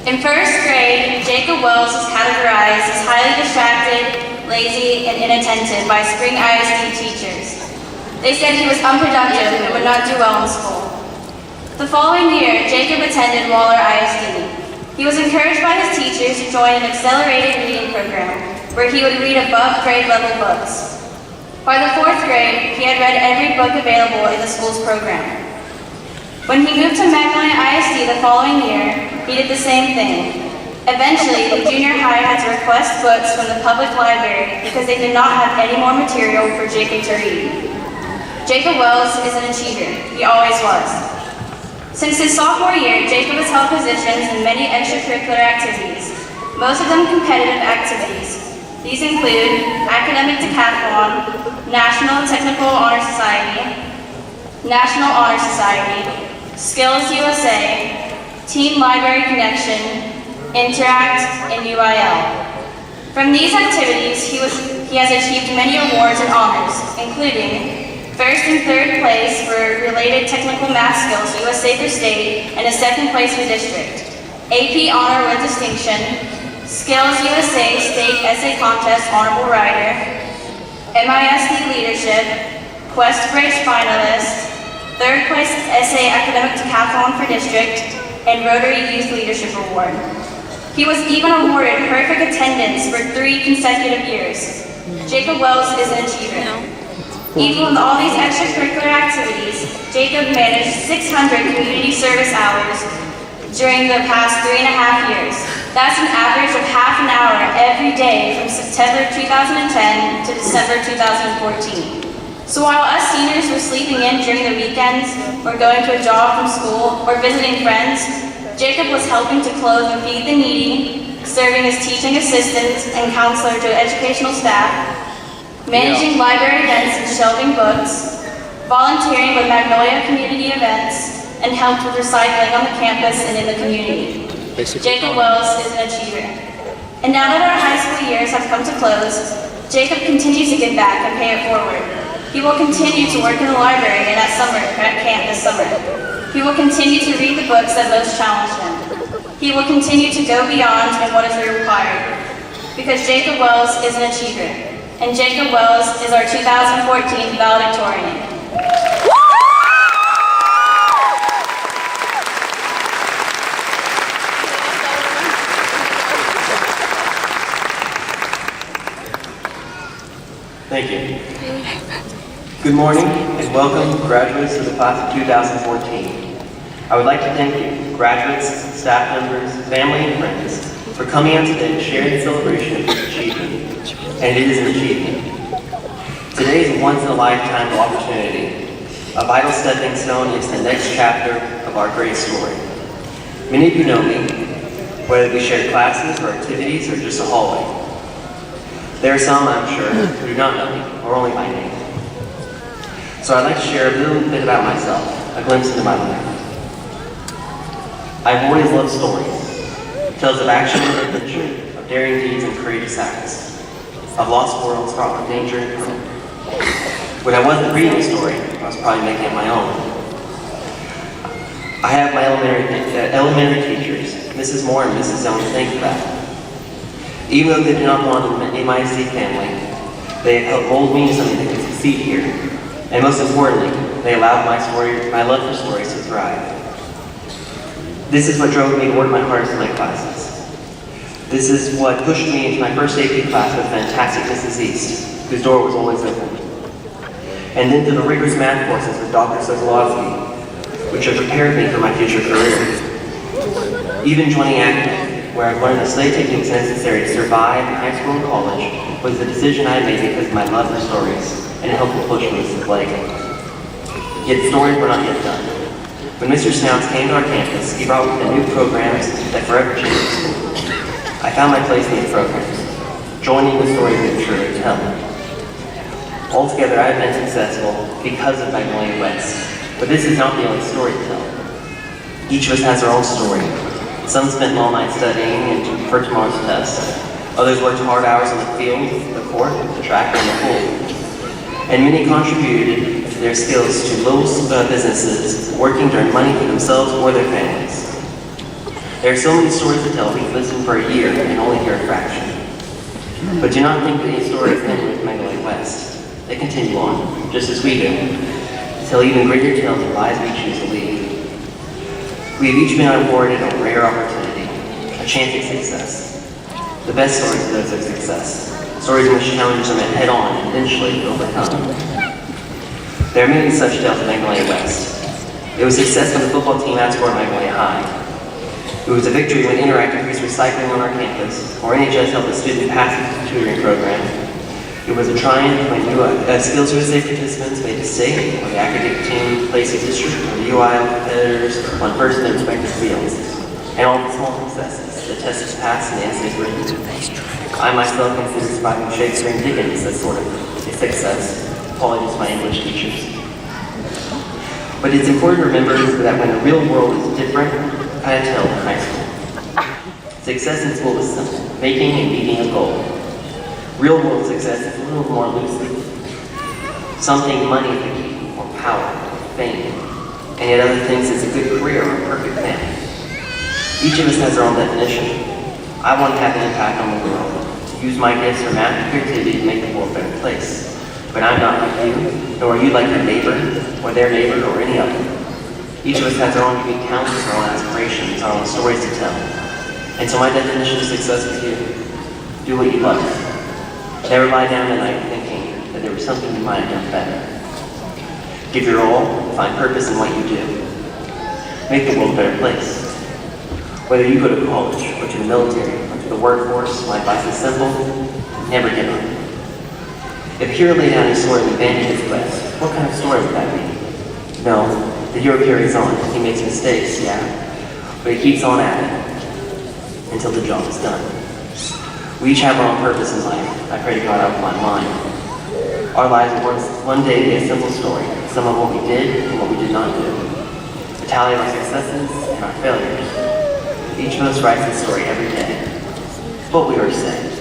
In first grade, Jacob Wells was categorized as highly distracted, lazy, and inattentive by spring ISD teachers. They said he was unproductive and would not do well in school. The following year, Jacob attended Waller ISD. He was encouraged by his teachers to join an accelerated reading program where he would read above grade level books. By the fourth grade, he had read every book available in the school's program. When he moved to Magnolia ISD the following year, he did the same thing. Eventually, the junior high had to request books from the public library because they did not have any more material for Jacob to read. Jacob Wells is an achiever. He always was. Since his sophomore year, Jacob has held positions in many extracurricular activities, most of them competitive activities. These include Academic Decathlon, National Technical Honor Society, National Honor Society, Skills USA, Team Library Connection, Interact, and UIL. From these activities, he has achieved many awards and honors, including first and third place for related technical math skills USA for state, and a second place for district. AP honor with distinction, Skills USA State Essay Contest Honorable Writer, MISD Leadership, Quest Bridge finalist, third place Essay Academic Decathlon for district, and Rotary Youth Leadership Award. He was even awarded perfect attendance for 3 consecutive years. Jacob Wells is an achiever. Even with all these extracurricular activities, Jacob managed 600 community service hours during the past 3.5 years. That's an average of half an hour every day from September 2010 to December 2014. So while us seniors were sleeping in during the weekends, or going to a job from school, or visiting friends, Jacob was helping to clothe and feed the needy, serving as teaching assistant and counselor to educational staff, managing library events and shelving books, volunteering with Magnolia community events, and helped with recycling on the campus and in the community. Jacob Wells is an achiever. And now that our high school years have come to close, Jacob continues to give back and pay it forward. He will continue to work in the library and at camp this summer. He will continue to read the books that most challenge him. He will continue to go beyond in what is required. Because Jacob Wells is an achiever. And Jacob Wells is our 2014 valedictorian. Thank you. Good morning and welcome graduates to the class of 2014. I would like to thank you, graduates, staff members, family, and friends, for coming out today to share the celebration of your achievement. And it is an achievement. Today is a once-in-a-lifetime opportunity, a vital stepping stone into the next chapter of our great story. Many of you know me, whether we share classes or activities or just a hallway. There are some, I'm sure, who do not know me, or only my name. So I'd like to share a little bit about myself, a glimpse into my life. I've always loved stories, tales of action and adventure, of daring deeds and courageous acts. I've lost worlds, fraught with danger and peril. When I wasn't reading a story, I was probably making it my own. I have my elementary teachers, Mrs. Moore and Mrs. Zone, to thank for that. Even though they did not belong to the MISD family, they have helped mold me into something that can succeed here. And most importantly, they allowed my love for stories to thrive. This is what drove me toward my hardest in my classes. This is what pushed me into my first AP class with fantastic Mrs. East, whose door was always open. And then to the rigorous math courses with Dr. Sozolowski, which have prepared me for my future career. Even joining academic, where I've learned the slave techniques necessary to survive in high school and college, was a decision I made because of my love for stories, and it helped me push me to the leg. Yet stories were not yet done. When Mr. Snouts came to our campus, he brought with him new programs that forever changed the school. I found my place in these programs, joining the stories we were to tell. Altogether, I have been successful because of MWHS, but this is not the only story to tell. Each of us has our own story. Some spent all night studying and for tomorrow's test. Others worked hard hours on the field, the court, the track, and the pool. And many contributed their skills to little businesses working to earn money for themselves or their families. There are so many stories to tell, we could listen for a year and only hear a fraction. But do not think that these stories end with MWHS. They continue on, just as we do, to tell even greater tales of lives we choose to lead. We have each been awarded a rare opportunity, a chance at success. The best stories are those of success, stories in which challenges are met head-on and eventually overcome. There are many such tales at MWHS. It was success when the football team outscored Magnolia High. It was a victory when Interactive increased recycling on our campus, or NHS helped a student pass the tutoring program. It was a triumph when Skills USA participants made a state, or the academic team placed a district or the UI competitors on first in their respective fields. And all the small successes, the test is passed and the essay is written. I myself consider surviving Shakespeare and Dickens as sort of a success. Apologies to my English teachers. But it's important to remember that when the real world is different, I tell in high school. Success in school is simple, making and meeting a goal. Real world success is a little more loosely. Some think money is the key, or power, or fame, and yet other things is a good career or a perfect family. Each of us has our own definition. I want to have an impact on the world, to use my gifts for math and creativity to make the world a better place. But I'm not like you, nor are you like your neighbor, or their neighbor, or any other. Each of us has our own unique talents, our own aspirations, our own stories to tell. And so my definition of success is you. Do what you love. Never lie down at night thinking that there was something you might have done better. Give your all, find purpose in what you do. Make the world a better place. Whether you go to college, or to the military, or to the workforce, my advice is simple: never give up. If a hero laid down his sword and abandoned his quest, what kind of story would that be? No, the hero carries on. He makes mistakes, yeah, but he keeps on at it until the job is done. We each have our own purpose in life. I pray to God I will find mine. Our lives will one day be a simple story, some of what we did and what we did not do. A tally of our successes and our failures. Each of us writes a story every day. What we are to say.